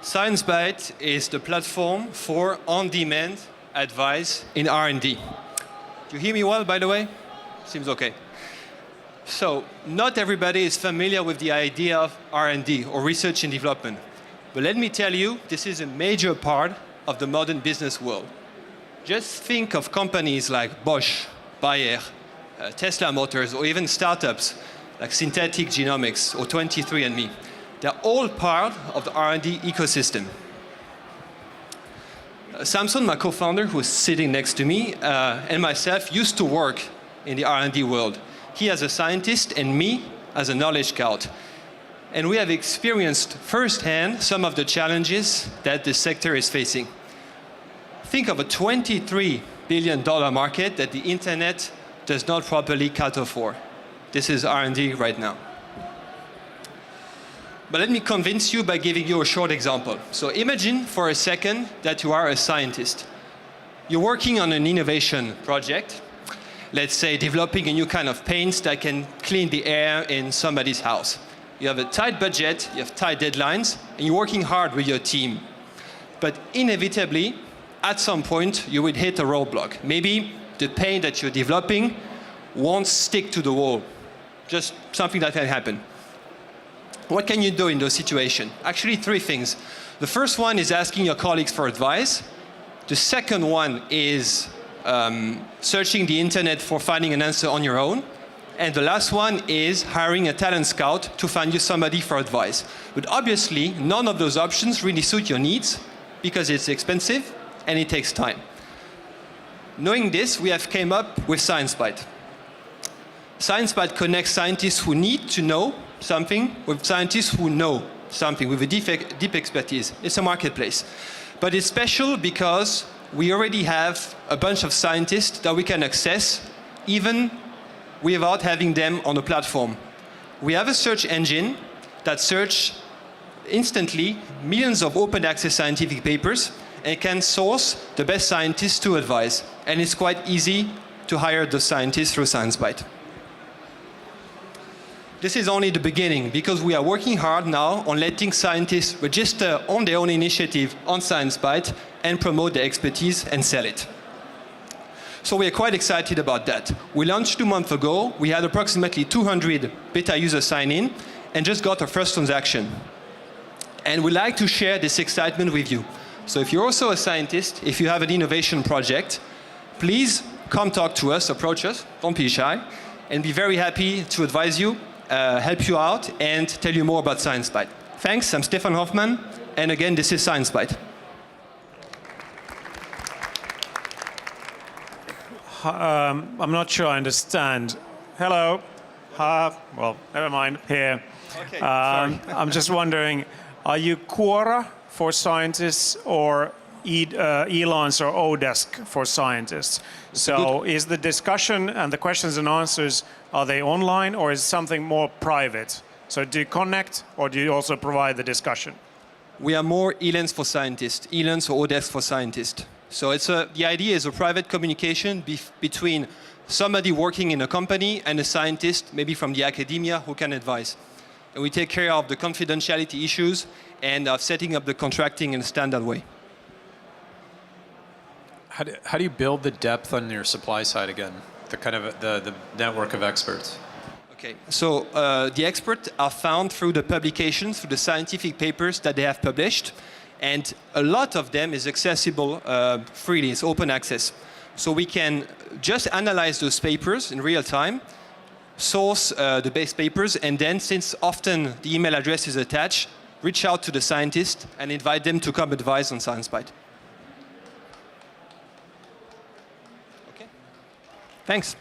Sciencebite is the platform for on-demand advice in R&D. Do you hear me well, by the way? Seems okay. So, not everybody is familiar with the idea of R&D, or research and development. But let me tell you, this is a major part of the modern business world. Just think of companies like Bosch, Bayer, Tesla Motors, or even startups like Synthetic Genomics or 23andMe. They're all part of the R&D ecosystem. Samson, my co-founder, who's sitting next to me, and myself used to work in the R&D world. He as a scientist and me as a knowledge scout. And we have experienced firsthand some of the challenges that the sector is facing. Think of a $23 billion market that the internet does not properly cater for. This is R&D right now. But let me convince you by giving you a short example. So imagine for a second that you are a scientist. You're working on an innovation project, let's say developing a new kind of paint that can clean the air in somebody's house. You have a tight budget, you have tight deadlines, and you're working hard with your team. But inevitably, at some point, you will hit a roadblock. Maybe the paint that you're developing won't stick to the wall. Just something that can happen. What can you do in those situations? Actually, three things. The first one is asking your colleagues for advice. The second one is searching the internet for finding an answer on your own. And the last one is hiring a talent scout to find you somebody for advice. But obviously, none of those options really suit your needs because it's expensive and it takes time. Knowing this, we have came up with Sciencebite. Sciencebite connects scientists who need to know something with scientists who know something with a deep expertise. It's a marketplace. But it's special because we already have a bunch of scientists that we can access even without having them on the platform. We have a search engine that searches instantly millions of open access scientific papers and can source the best scientists to advise. And it's quite easy to hire the scientists through Sciencebite. This is only the beginning because we are working hard now on letting scientists register on their own initiative on Sciencebite and promote their expertise and sell it. So we are quite excited about that. We launched 2 months ago. We had approximately 200 beta users sign in and just got our first transaction. And we'd like to share this excitement with you. So if you're also a scientist, if you have an innovation project, please come talk to us, approach us, don't be shy, and be very happy to advise you, help you out, and tell you more about Sciencebite. Thanks, I'm Stefan Hoffmann, and again, this is Sciencebite. I'm not sure I understand. Hello. Well, never mind. Here. Okay, sorry. I'm just wondering, are you Quora for scientists or Elance or Odesk for scientists? So is the discussion and the questions and answers, are they online or is it something more private? So do you connect or do you also provide the discussion? We are more Elance for scientists, Elance or Odesk for scientists. So the idea is a private communication between somebody working in a company and a scientist, maybe from the academia, who can advise. And we take care of the confidentiality issues and of setting up the contracting in a standard way. How do you build the depth on your supply side again? The kind of the network of experts. Okay, so the experts are found through the publications, through the scientific papers that they have published, and a lot of them is accessible freely. It's open access. So we can just analyze those papers in real time, source the base papers, and then, since often the email address is attached, reach out to the scientist and invite them to come advise on Sciencebite. Okay. Thanks.